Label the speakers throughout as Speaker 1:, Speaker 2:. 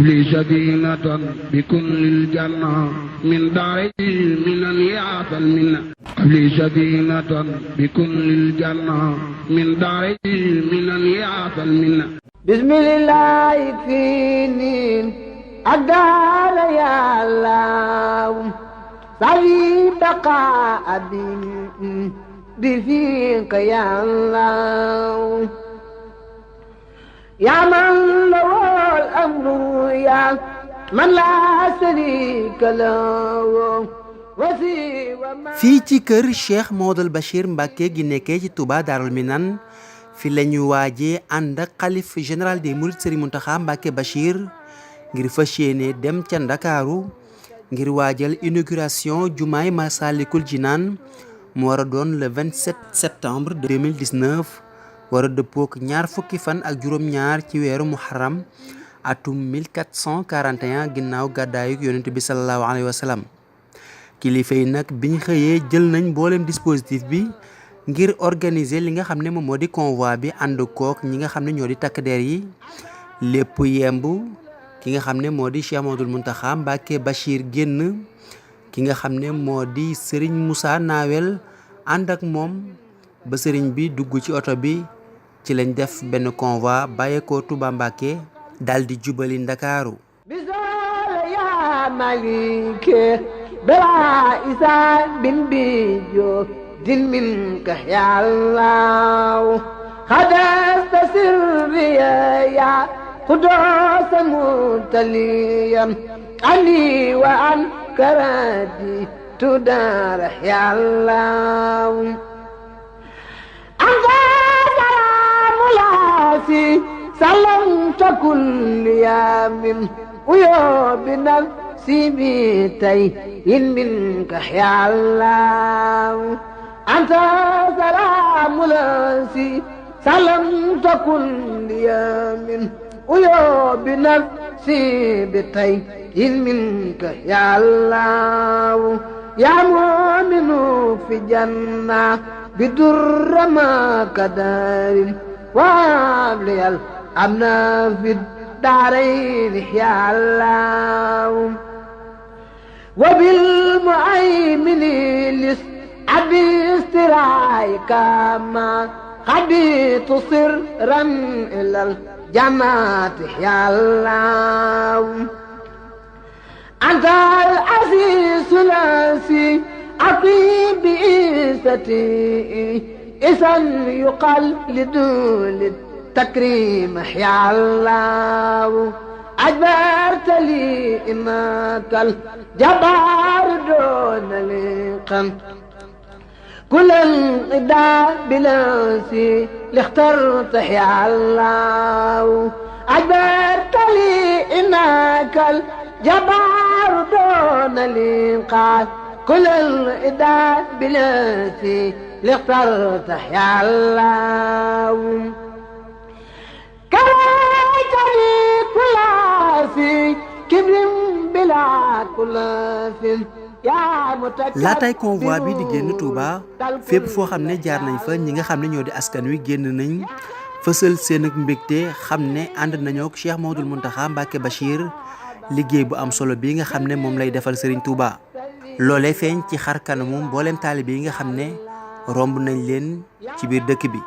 Speaker 1: لي سكينة بكل الجنة من داري من يعطى المنة لي سكينة بكل الجنة من داري من يعطى المنة بسم الله يكفيني أقدر يا الله سعي بقاء بفيك يا الله يا من له الأمر يا من لا شريك له
Speaker 2: fii ci kër Cheikh Mouhamadoul Bachir Mbacké gi nekkee ci Touba Darou Minane fi la ñu waajee ànd ak xalif général des Mourides Serigne Mountakha Mbacké Bachir ngir fas yéene dem ca Ndakaaru ngir waajal inauguration jumaay Massalikul Jinaan mu war a doon le 27 septembre 2019 war a dëppook ñaar fukki fan ak juróom-ñaar ci weeru Muharram atum 1441 ginnaaw gàddaayuk yonent bi sallallahu alayhi wa sallam kilifa yi nag biñ xëyee jël nañ mboolem dispositif bi ngir organiser li nga xam ne moom moo di convoi bi ànd kook ñi nga xam ne ñoo di takk der yi lépp yemb ki nga xam ne moo di Cheikh Mouhamadoul Mountakha Mbacké Bachir génn ki nga xam ne moo di Serigne Moussa Nawel ànd ak moom ba Serigne bi dugg ci oto bi ci lañ def benn convoi bàyyeekoo Touba Mbacké daal di jubali Ndakaaru
Speaker 1: بلا إسان بن بيجو دين منك يا الله خدست سري يا قدوس متليا عني وعن كرادي تدار يا الله أنت سلام لاسي سلمت كل يوم ويوم سيبيتي إن منك يا الله أنت سلام لاسي سلام تكن لي من ويوب نفسي بتي إن منك يا الله يا مؤمن في جنة بدر ما كدار وابلي الأمن في الدارين يا الله وبالمؤمن لس أبي استرايك ما خبيت سرا إلى الجماعة يا الله أنت العزيز الأسي أقيم بإيستي إذا يقال لدول التكريم يا الله أجبرت لي إنك الجبار دون لقم كل الإداء بلاسي لاخترت يا الله أجبرت لي إنك الجبار دون لقم كل الإداء بلاسي لاخترت يا الله كرهتني كل في كبر بلا كل في
Speaker 2: laataay convoi bi di génn Touba fépp foo xam ne jaar nañ fa ñi nga xam ne ñoo di askan wi génn nañ fësal seen ak mbégte xam ne ànd nañoo ak Cheikh Mouhamadoul Mountakha Mbacké Bachir liggéey bu am solo bi nga xam ne moom lay defal Serigne Touba loolee feeñ ci xar kanamu mboolem taalibe yi nga xam ne romb nañ leen ci biir dëkk bi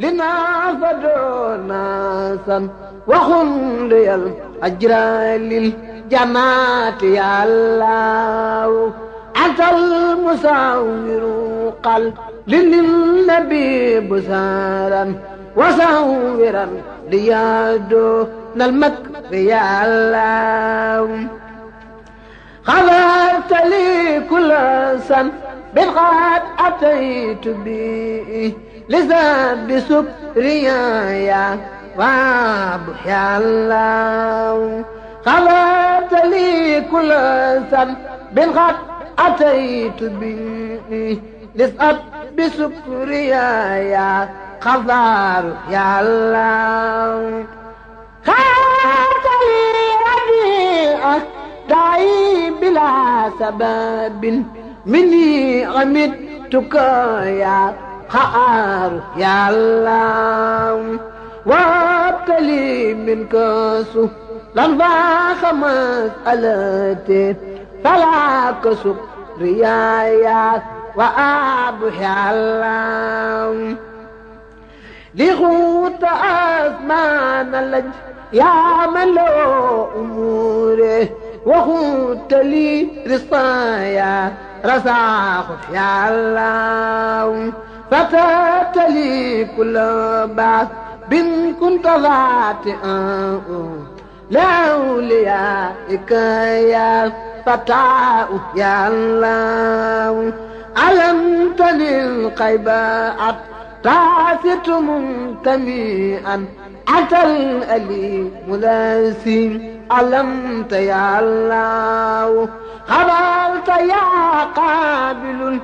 Speaker 1: لنا فدونا سن وخلي الأجر للجماعة يا الله أنت المساور قل للنبي بسارا وساورا ليادو المكر يا الله غفرت لي كل سن بالغاد أتيت به لذاب سكريا يا رب يا الله غفرت لي كل ذنب بالغد أتيت به لذاب بسكريا يا غفار يا الله غفرت لي ربيعك داعي بلا سبب مني غمدتك يا خار يا الله لي منك سهلا فاخ مسألتي فلا كسب ريايا وأبحي الله لغوت أزمان اللج يا من له أموره وغوت لي رصايا رزاق يا الله فتات لي كل بعث بن كنت ذاتئا لأوليائك يا فتاة يا الله علمتني القيبات تعثت منتميئا أتى الأليم لاسيم علمت يا الله خبرت يا قابل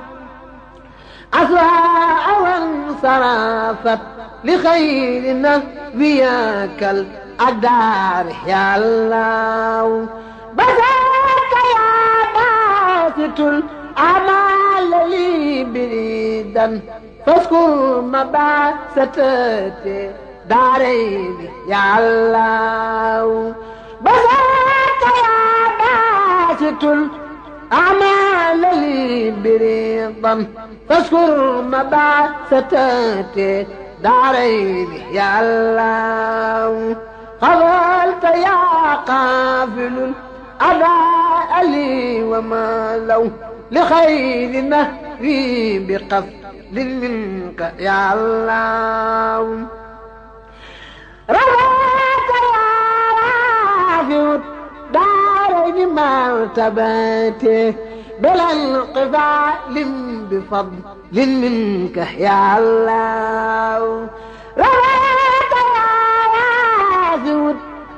Speaker 1: أسراء وانصرفت لخير نبيك الأدار يا الله بذاك يا باسط الأعمال لي بريدا فاذكر مباستي دارين يا الله بذاك يا باسط الأعمال لي بريدا فاذكر مباستي دارين يا الله قبلت يا قافل الأداء لي وما لو لخير نهري بقفل منك يا الله رضاك يا رافع دارين مرتبتي بلا انقفال بفضل منك يا الله رضاك يا رافع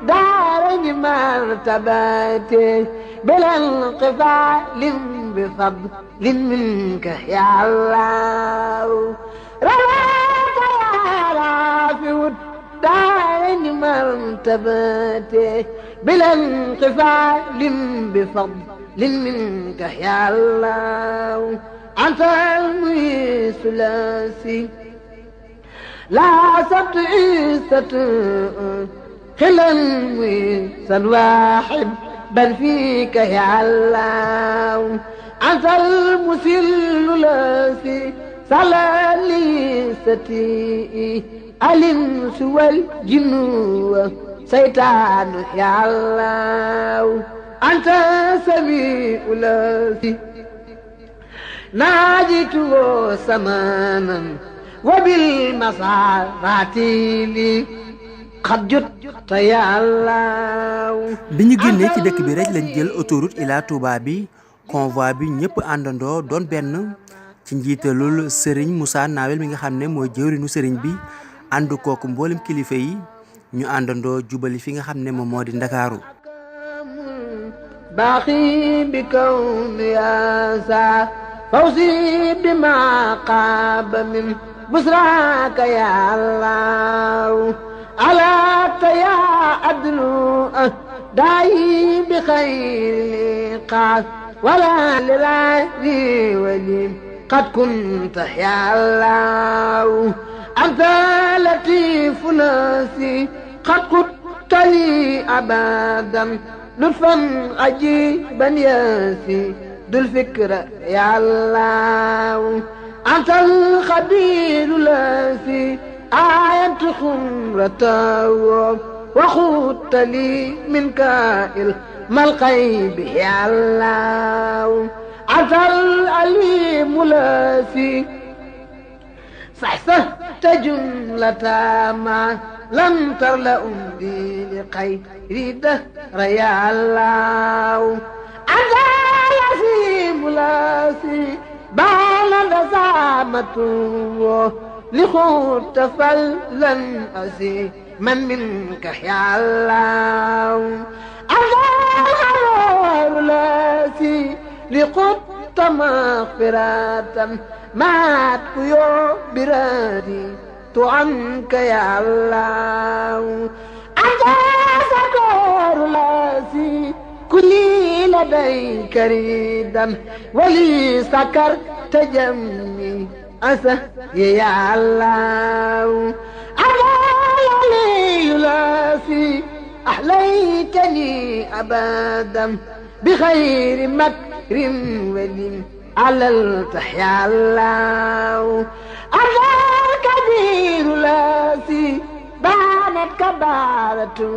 Speaker 1: دارين مرتبتي بلا انقفال بفضل منك يا الله رضاك يا رافع دارين مرتبتي بلا انقفال بفضل منك يا الله أنت المحيي الثلاثي لا سبت عيسة خلا ويسا واحد بل فيك يا الله أنت المسل لاسي صلى لي ستي الإنس والجن سيطان يا الله أنت سميع لاسي ناجيته سمانا وبالمصارات لي قد جدت يا الله
Speaker 2: bi ñu génnee ci dëkk bi rek lañ jël autoroute Ila Touba bi convoi bi ñëpp àndandoo doon benn ci njiitalul Serigne Moussa Nawel mi nga xam ne mooy jëwriñu Serigne bi ànd kooku mboolem kilifa yi ñu àndandoo jubali fi nga xam ne moom moo di Ndakaaru
Speaker 1: باقي بكون يا سا فوزي بما قاب من بسراك يا الله ألا يا عدل داعي بخير قاس ولا للعدي ولي قد كنت يا الله أنت لطيف ناسي قد كنت لي أبدا لطفا عجيبا ياسي ذو الفكرة يا الله أنت الخبير لاسي آية خمرته وخدت لي من كائل ما الغيب يا الله أنت العليم لاسي صحصحت جملة ما لم ترل أمدي لخير دهر يا الله أنت العظيم لاسي بان لزامته لخوت فلن أسي من منك يا الله أنت الغفور لاسي لقدت مغفرة مات كيو برادي عنك يا الله أنت سكور لاسي كلي لديك ريدا ولي سكر تجمي أسه يا الله أنا لي أحليتني أبدا بخير مكر ولم على تحيا الله أنت الكبير الذي بانت كبارته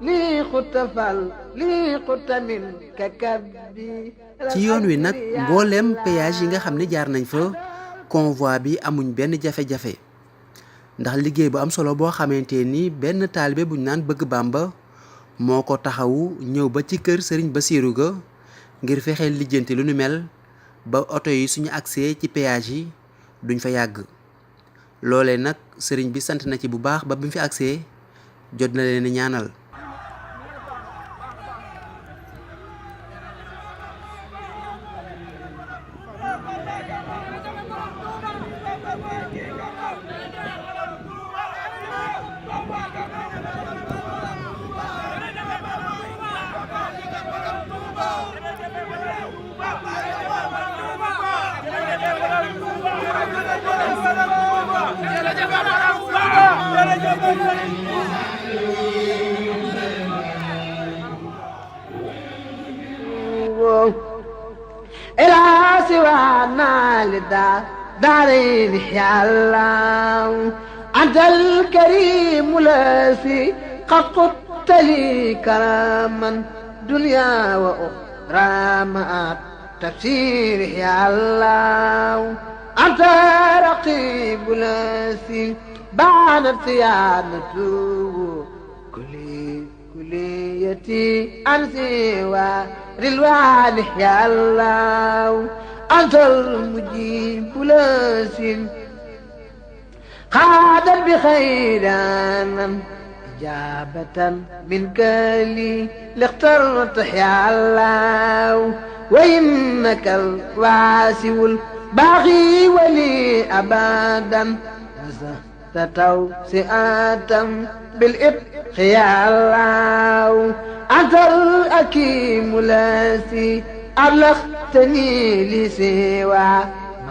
Speaker 1: لي خطفل لي خط منك كبدي.
Speaker 2: ci yoon wi nag mboolem péage yi nga xam ne jaar nañ fa convoi bi amuñ benn jafe-jafe ndax liggéey bu am solo boo xamante ni benn taalibe buñ naan bëgg Bàmba moo ko taxawu ñëw ba ci kër Serigne Bassirou ga ngir fexeel lijjanti lu nu mel ba oto yi suñu agsee ci péage yi duñ fa yàgg loolee nag sëriñ bi sant na ci bu baax ba bi mu fi agsee jot na leen ñaanal.
Speaker 1: إلى سوانا للدار دارين يا الله أنت الكريم الذي قد قدت لي كراما دنيا وأخرى مع تفسير يا الله أنت رقيب الذي بعد صيانته كليتي عن سوى رلوان يا الله أنت المجيب لاسم قادا بخيرانا إجابة منك لي لاخترت يا الله وإنك الواسع الباغي ولي أبدا توسئة بالإبق يا الله أنت الأكيم الذي أبلغتني لسوى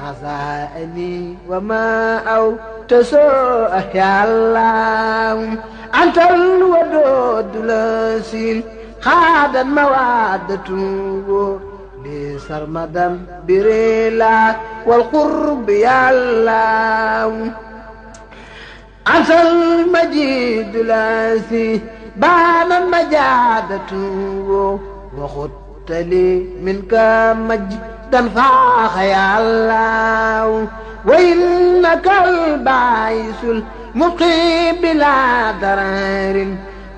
Speaker 1: مزائني وما أو تسوء يا الله أنت الودود الذي قاد موادته لي سرمدا بريلا والقرب يا الله أنت المجيد الذي بان مجادته وخدت لي منك مجدا فاخ يا الله وإنك الباعث المبقي بلا ضرر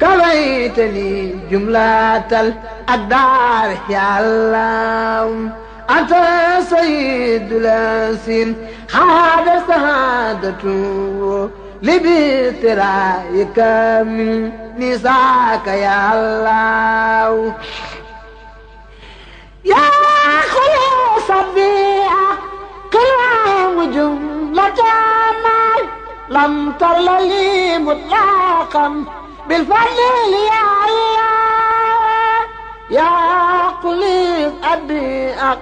Speaker 1: كويتني جملة الأقدار يا الله أنت سيد الأسين خاد سعادته لبترايك من نساك يا الله يا خليص البيئة كلام جملة ما لم تر لي مطلقا بالفضل يا الله يا خليص البيئة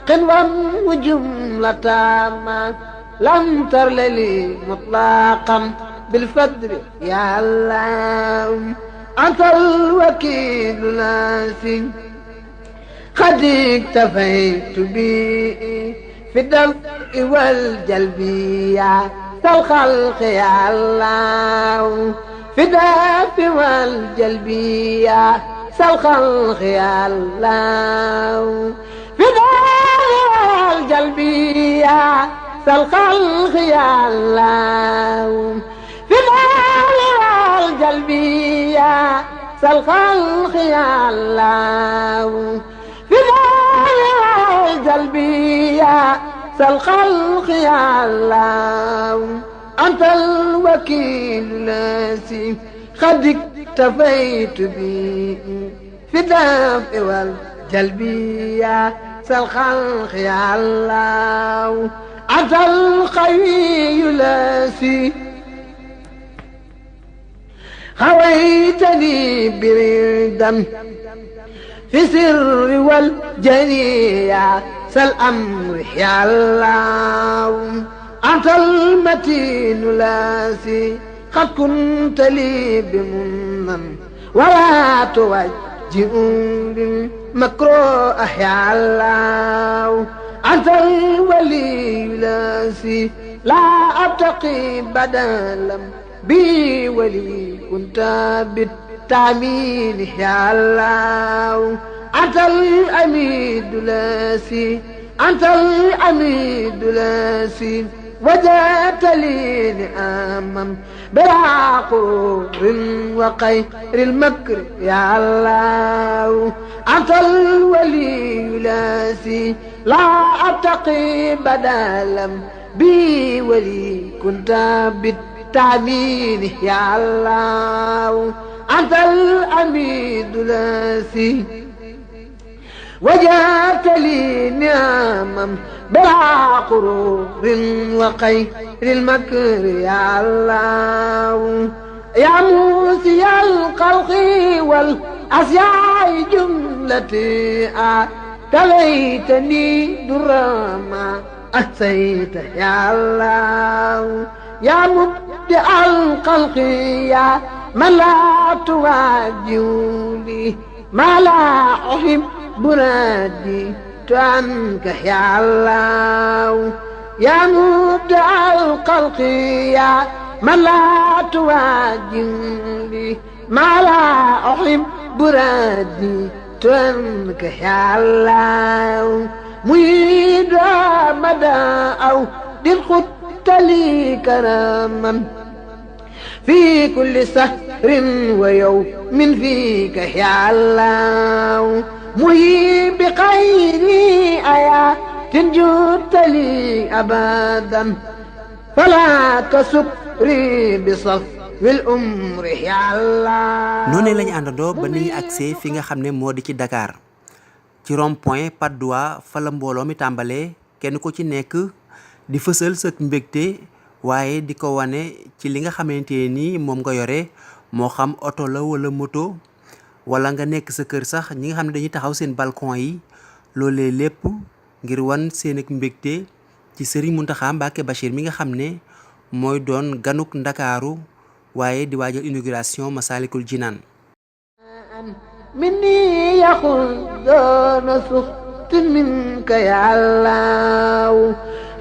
Speaker 1: قنوة وجملة ما لم تر لي مطلقا بالفدر يا الله أنت الوكيل ناسي قد اكتفيت بي في الدفء والجلب يا الخلق يا الله في الدفء والجلب يا الخلق يا الله في الدفء والجلب يا الخلق يا الله في الدار والجلب يا الخلق يا الله في الدار والجلب يا الخلق يا الله أنت الوكيل الذي قد اكتفيت به في الدفء والجلب يا الخلق يا الله أنت القوي الذي خويتني بردا في سر والجنية سالأمر يا الله أنت المتين الذي قد كنت لي بمنن ولا توجه بالمكروه يا الله أنت الولي لاسي لا أبتقي بدلا بي ولي كنت بالتعمين يا الله أنت الأميد لاسي أنت الأميد لاسي وجدت لي نعما بلا قرور وخير المكر يا الله أنت الولي لاسي لا أتقي بدلا بي ولي كنت بالتعمين يا الله أنت الأميد لاسي وجدت لي نعما بلا قرور وخير المكر يا الله يا موسي الخلق والأشياء جملتي تليتني درما أتيت يا الله يا مبدع الخلق يا من لا تواجهني ما لا أحب بنادي عنك يا الله يا مبدع الخلق يا من لا تواجهني ما لا أحب بنادي عنك يا الله مريد مدى أو للخط لي كراما في كل سهر ويوم فيك يا الله مهيب بخيري آيات جدت لي أبدا فلا كسكري بصف والأمر يا الله
Speaker 2: noonu lañu àndandoo ba ni ñu agsee fi nga xam ne moo di ci Dakar ci rond point Patte d'Oie fa la mbooloo mi tàmbalee kenn ku ci nekk di fësal sa mbégte waaye di ko wane ci li nga xamante ni moom nga yore moo xam oto la wala moto wala nga nekk sa kër sax ñi nga xam ne dañuy taxaw seen balcon yi loolee lépp ngir wan seen ak mbégte ci Serigne Mountakha Mbacké Bachir mi nga xam ne mooy doon ganuk Ndakaaru waaye di waajal inauguration Massalikul Jinaan
Speaker 1: مني يخذ سخط منك يا الله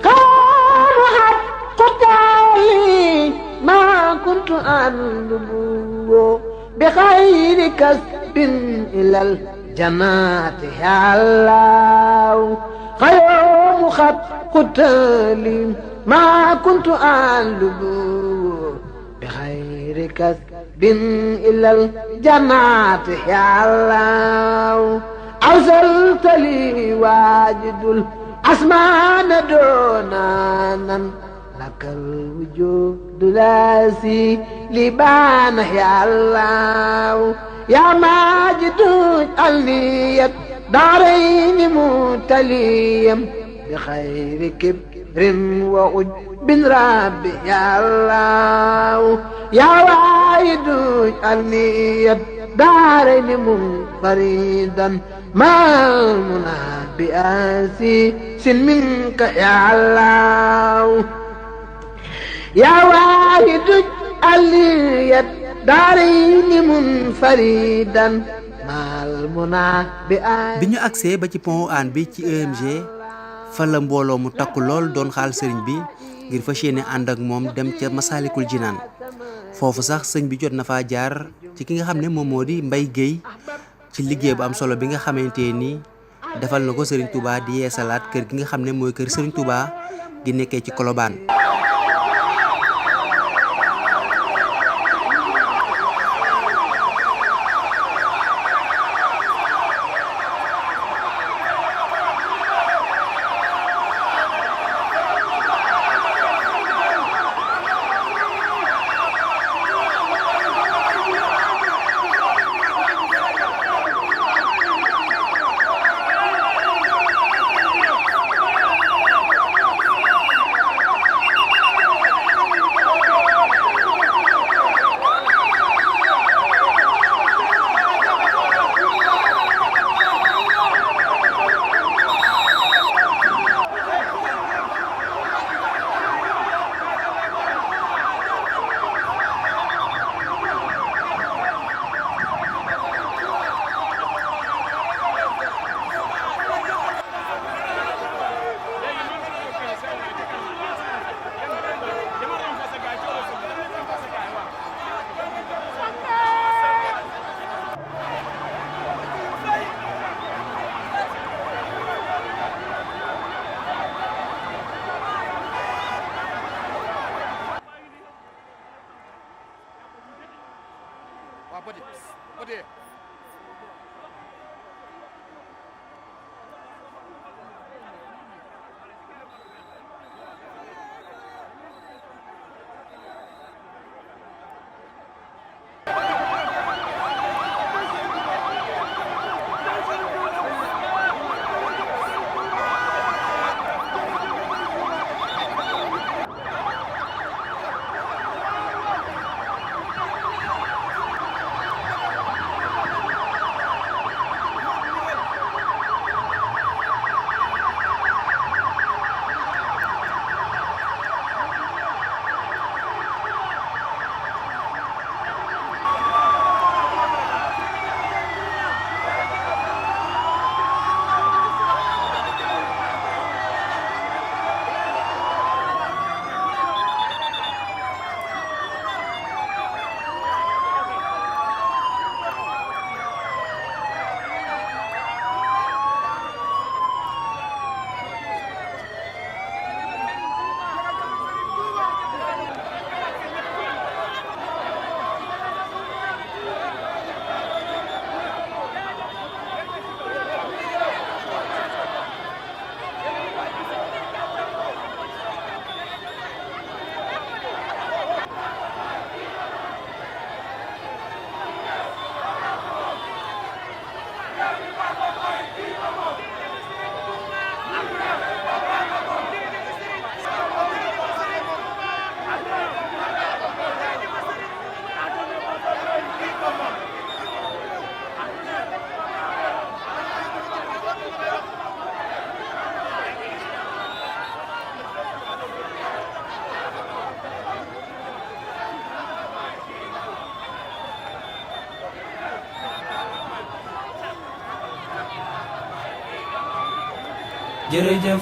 Speaker 1: قالوا حق تعالي ما كنت أندبو بخير كسب إلى الجنات يا الله خير خط قتالي ما كنت أندبو بخير كسب إلى الجنات يا الله أوصلت لي واجد الأسمان دونانا لك الوجود لاسي لبان يا الله يا ماجد اجعلني دارين متليا بخير كبر وعج بن ربي يا الله يا واحد اجعلني دارين منفردا ما المنى بآسي سن منك يا الله يا واحد اجعلني دارين منفردا ما المنى بآسي
Speaker 2: bi ñu agsee ba ci pont Hann bi ci EMG fa la mbooloo mu takku lool doon xaal sëriñ bi ngir fas yéene ànd ak moom dem ca Massalikul Jinaan foofu sax sëñ bi jot na faa jaar ci ki nga xam ne moom moo di Mbaye Guèye ci liggéey bu am solo bi nga xamante ni defal na ko Serigne Touba di yeesalaat kër gi nga xam ne mooy kër Serigne Touba gi nekkee ci Colobane
Speaker 3: jërëjëf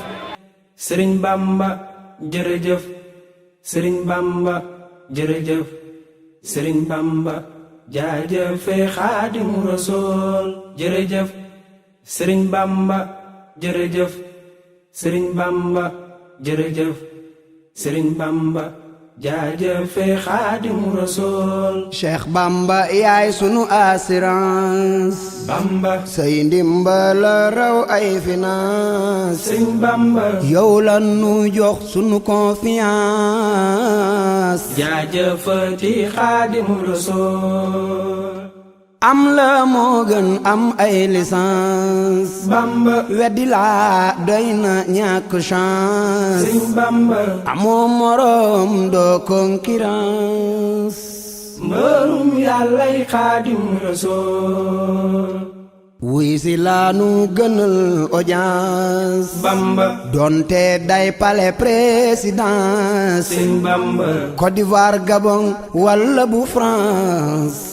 Speaker 3: Sëriñ Bamba jërëjëf Sëriñ Bamba jërëjëf Sëriñ Bamba jaajëfe Xaadimu Rasuul jërëjëf Sëriñ Bamba jërëjëf Sëriñ Bamba jërëjëf Sëriñ Bamba jaajëfe Xaadimu Rasuul
Speaker 1: Cheikh Bamba yaay sunu assurance
Speaker 3: Bamba
Speaker 1: say ndimbal raw ay finance
Speaker 3: Sëriñ Bamba
Speaker 1: yow la nu jox sunu confiance
Speaker 3: jaajëfati Xaadimu Rasuul
Speaker 1: am la moo gën am ay licence
Speaker 3: Bamba
Speaker 1: weddi laa doy na ñàkk chance
Speaker 3: Sëriñ Bamba
Speaker 1: amoo morom doo concurrence
Speaker 3: mbërum yàllay Xaadimu Rasuul
Speaker 1: wuy si laanu gënal audience
Speaker 3: Bamba
Speaker 1: donte day palais présidence
Speaker 3: Sëriñ Bamba
Speaker 1: Côte d'Ivoire Gabon walla bu France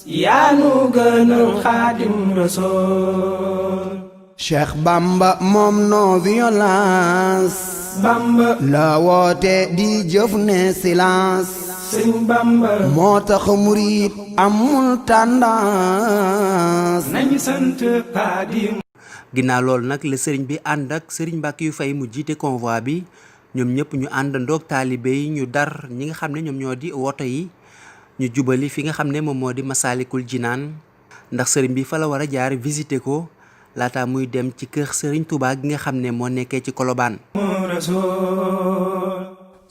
Speaker 3: yaa nu gënal Xaadimu Rasuul
Speaker 1: Cheikh Bamba moom non violence
Speaker 3: Bamba
Speaker 1: la woote di jëf ne silence
Speaker 3: Sëriñ Bamba
Speaker 1: moo tax murit amul tendance
Speaker 3: nañu sant Xaadim
Speaker 2: ginnaaw loolu nag la sëriñ bi ànd ak sëriñ Mbàkke yu fay mu jiite convoi bi ñoom ñëpp ñu àndandoog taalibe yi ñu dar ñi nga xam ne ñoom ñoo di woto yi ñu jubali fi nga xam ne moom moo di Masaalikul Jinaan ndax sëriñ bi fa la war a jaar visiter ko laata muy dem ci kër sëriñ Touba gi nga xam ne moo nekkee ci Kolobaan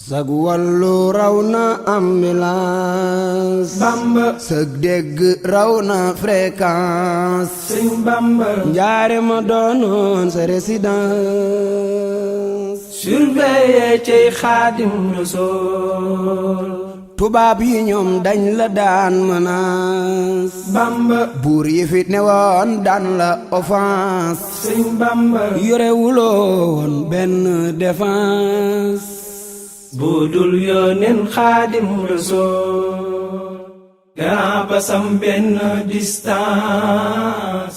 Speaker 1: sag wàllu raw na ambulance
Speaker 3: Bamba
Speaker 1: sag dégg raw na fréquence
Speaker 3: Sëriñ Bamba
Speaker 1: njaare ma doonoon sa résidence
Speaker 3: surveiller ci Xaadimu Rasuul
Speaker 1: tubaab yi ñoom dañ la daan menace
Speaker 3: Bamba
Speaker 1: buur yi fi ne woon daan la offense
Speaker 3: Sëriñ Bamba
Speaker 1: yorewuloo woon benn défense
Speaker 3: budul yónneen Xaadimu Rasuul gaa basam benn distance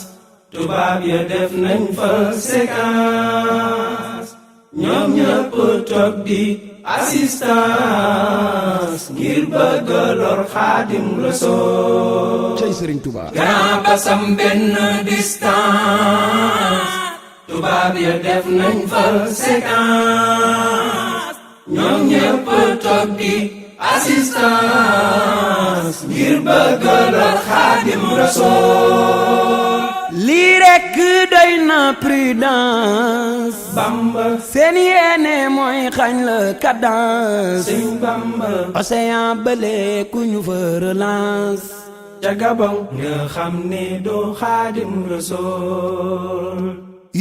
Speaker 3: tubaab ya def nañ fa séquence ñoom ñëpp toog di assistance ngir bëgg lor Xaadimu Rasuul
Speaker 1: cey Sëriñ Tuubaa
Speaker 3: gaa basam benn distance tubaab ya def nañ fa séquence ñoom ñëpp toog di assistance ngir bëgg lor Xaadim Rasool.
Speaker 1: lii rekk doy na prudence.
Speaker 3: Bamba
Speaker 1: seen yéene mooy xañ la cadence.
Speaker 3: Sëñ Bamba
Speaker 1: océan bële ku ñu fa relance.
Speaker 3: ca Gabon nga xam ne doo Xaadim Rasool.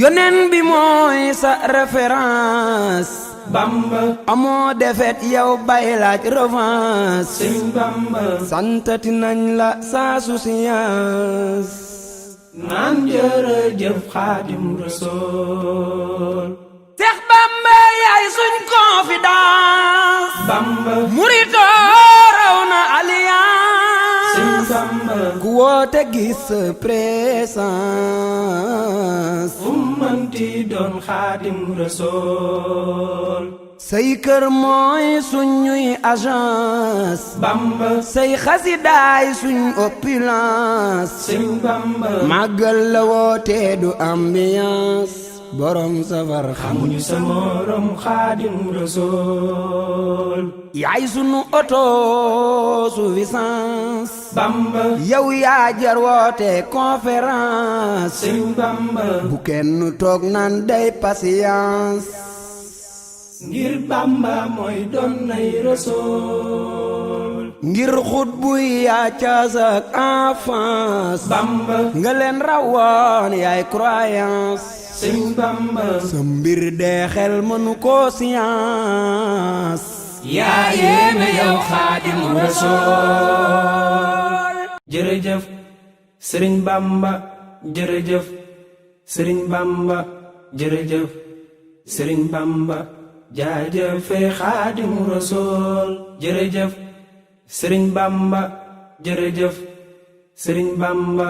Speaker 1: yonen bi mooy sa référence.
Speaker 3: Bamba
Speaker 1: amoo defet yow bay laaj revanche.
Speaker 3: Sëñ Bamba
Speaker 1: santati nañ la sa souciance.
Speaker 3: naan jërëjëf Xaadim Rasool.
Speaker 1: Seex Bamba yaay suñ confidence.
Speaker 3: Bamba
Speaker 1: murito raw na alliance.
Speaker 3: Sëñ Bamba
Speaker 1: ku woote gis sa présence.
Speaker 3: fu mënti doon Xaadim Rasool.
Speaker 1: say kër mooy suñuy agence.
Speaker 3: Bamba
Speaker 1: say xasidaay suñ opulence.
Speaker 3: Sëñ Bamba
Speaker 1: màggal la woote du ambiance. borom safar
Speaker 3: xamuñu sa morom Xaadim Rasool.
Speaker 1: yaay sunu autosuffisance.
Speaker 3: Bamba
Speaker 1: yow yaa jar woote conférence.
Speaker 3: Sëñ Bamba
Speaker 1: bu kenn toog naan day patience.
Speaker 3: ngir Bamba mooy doon nay Rasool.
Speaker 1: ngir xut buy yaa caas ak enfance.
Speaker 3: Bamba
Speaker 1: nga leen rawoon yaay croyance.
Speaker 3: Sëñ Bamba
Speaker 1: sa mbir dee xel mënu ko science.
Speaker 3: yaa yéeme yow Xaadim Rasool. jërëjëf Sëriñ Bamba jërëjëf Sëriñ Bamba jërëjëf Sëriñ Bamba jaajëfe Xaadim Rasool. jërëjëf Sëriñ Bamba jërëjëf Sëriñ Bamba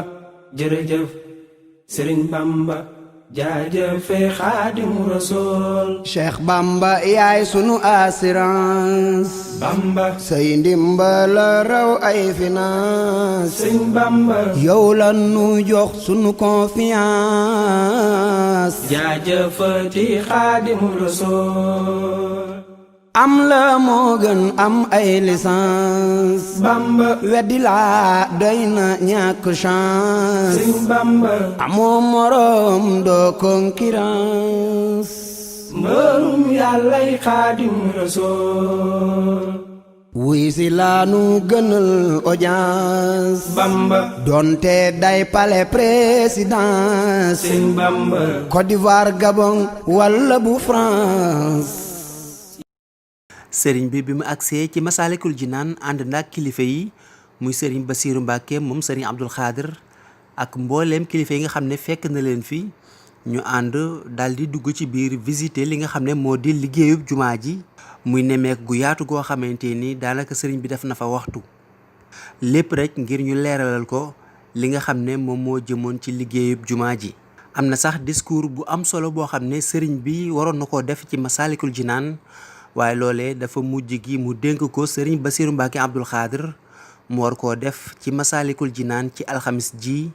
Speaker 3: jërëjëf Sëriñ Bamba jaajëfe Xaadim Rasool.
Speaker 1: Cheikh Bamba yaay sunu assurance.
Speaker 3: Bamba
Speaker 1: say ndimbal raw ay finance.
Speaker 3: Sëñ Bamba
Speaker 1: yow la nu jox sunu confiance.
Speaker 3: jaajëfati Xaadim Rasool.
Speaker 1: am la moo gën am ay licence.
Speaker 3: Bamba
Speaker 1: weddi laa doy na ñàkk chance.
Speaker 3: Sëñ Bamba
Speaker 1: amoo morom doo concurrence.
Speaker 3: mbërum yàllay Xaadim Rasool.
Speaker 1: wuy si laa nu gënal audience.
Speaker 3: Bamba
Speaker 1: donte day palais présidence.
Speaker 3: Sëñ Bamba
Speaker 1: Côte d'Ivoire Gabon walla bu France.
Speaker 2: sëriñ bi mu agsee ci Masaalikul Jinaan ànd nag kilifa yi muy sëriñ Basiiru Mbàkke moom sëriñ Abdul Xaadir ak mbooleem kilifa yi nga xam ne fekk na leen fi ñu ànd daal di dugg ci biir visiter li nga xam ne moo di liggéeyub jumaa ji muy nemeek gu yaatu goo xamante ni daanaka sëriñ bi def na fa waxtu lépp rek ngir ñu leeralal ko li nga xam ne moom moo jëmoon ci liggéeyub jumaa ji. am na sax discours bu am solo boo xam ne sëriñ bi waroon na koo def ci Masaalikul Jinaan waaye loolee dafa mujj gi mu dénk ko sëriñ Basiiru Mbàkke Abdul Xaadir mu war koo def ci Masaalikul Jinaan ci alxamis ji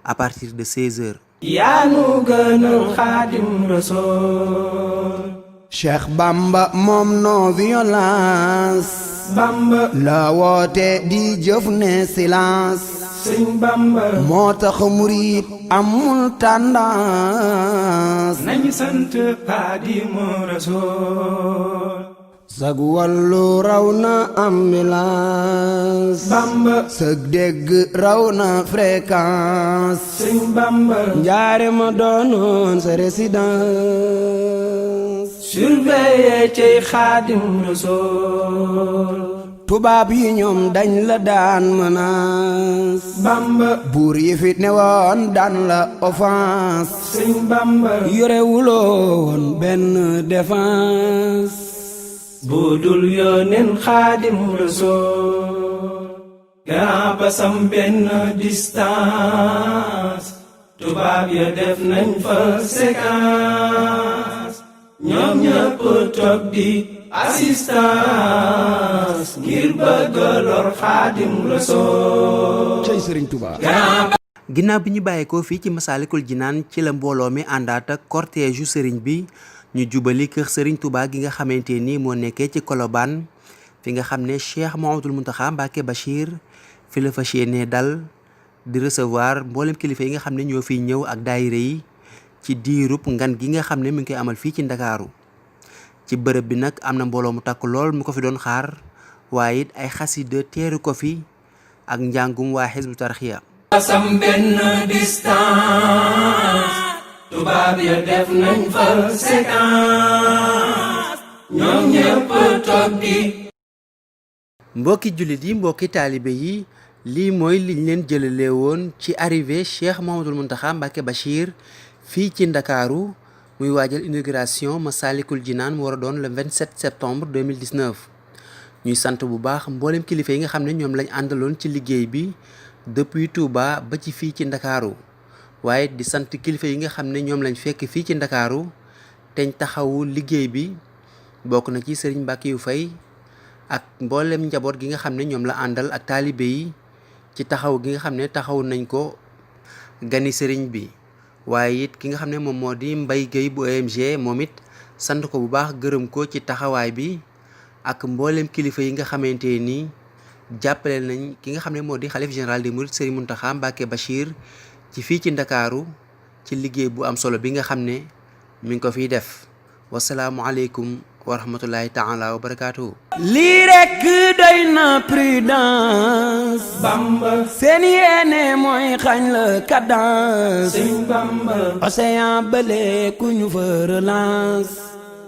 Speaker 2: à partir de 16h.
Speaker 3: yaa nu gënal Xaadim Rasool.
Speaker 1: Cheikh Bamba moom non violence.
Speaker 3: Bamba
Speaker 1: la woote di jëf ne silence.
Speaker 3: Sëñ Bamba
Speaker 1: moo tax murit amul tendance.
Speaker 3: nañu sant Xaadim Rasool.
Speaker 1: sag wàllu raw na ambulance.
Speaker 3: Bamba
Speaker 1: sag dégg raw na fréquence.
Speaker 3: Sëñ Bamba
Speaker 1: njaare ma doonoon sa résidence.
Speaker 3: surveiller cey Xaadim Rasool.
Speaker 1: tubaab yi ñoom dañ la daan menace.
Speaker 3: Bamba
Speaker 1: buur yi fi ne woon daan la offense.
Speaker 3: Sëñ Bamba
Speaker 1: yorewuloo woon benn défense.
Speaker 3: budul yónneen Xaadim Rasool. gaa basam benn distance. tubaab ya def nañ fa séquence. ñoom ñëpp toog di assistance ngir bëgg lor Xaadim Rasool.
Speaker 1: cey Sëriñ Tuubaa.
Speaker 2: ginnaaw bi ñu bàyyeekoo fii ci Masaalikul Jinaan ci la mbooloo mi àndaat ak cortège yu sëriñ bi ñu jubali kër sëriñ Touba gi nga xamante ni moo nekkee ci Colobane fi nga xam ne Cheikh Mouhamadoul Mountakha Mbacké Bachir fi la fas yéene dal di recevoir mboolem kilifa yi nga xam ne ñoo fiy ñëw ak daayira yi ci diirub ngan gi nga xam ne mu ngi koy amal fii ci Ndakaaru ci bërëb bi nag am na mbooloo mu takk lool mu ko fi doon xaar waaye it ay xasida teeru ko fi ak njàngum waa Hizbut Tarqiyyah.
Speaker 3: sam benn distance tubaab ya def nañ fa séquence ñoom ñëpp toog di.
Speaker 2: mbokki jullit yi mbokki taalibe yi lii mooy liñ leen jëlale woon ci arrivé Cheikh Mouhamadoul Mountakha Mbacké Bachir fii ci Ndakaaru muy waajal inauguration Massalikul Jinaan mu war a doon le 27 septembre 2019 ñuy sant bu baax mboolem kilifa yi nga xam ne ñoom lañ àndaloon ci liggéey bi depuis Touba ba ci fii ci Ndakaaru waaye di sant kilifa yi nga xam ne ñoom lañ fekk fii ci Ndakaaru teñ taxawu liggéey bi bokk na ci Serigne Mbacké yu Fay ak mboolem njaboot gi nga xam ne ñoom la àndal ak taalibe yi ci taxaw gi nga xam ne taxaw nañ ko gani sëriñ bi waaye it ki nga xam ne moom moo di Mbaye Gueye bu OMG moom it sant ko bu baax gërëm ko ci taxawaay bi ak mboolem kilifa yi nga xamante ni jàppale nañ ki nga xam ne moo di xalif général des mourides Serigne Mountakha Mbacké Bachir ci fii ci Ndakaaru ci liggéey bu am solo bi nga xam ne mi ngi ko fiy def wasalaamualeykum wa rahmatullahi taala wa barakaatuhu.
Speaker 1: lii rekk doy na prudence.
Speaker 3: Bamba
Speaker 1: seen yéene mooy xañ la cadence.
Speaker 3: Sëñ Bamba
Speaker 1: océan bële ku ñu fa relance.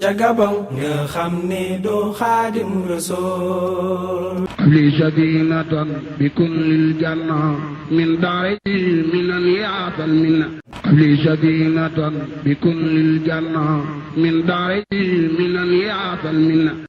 Speaker 3: ca Gabon nga xam ne doo Xaadim Rasuul.
Speaker 4: li sadinatan bi kullil janna min daari minan yaatal minna li sadinatan bi kullil janna min daari minan yaatal minna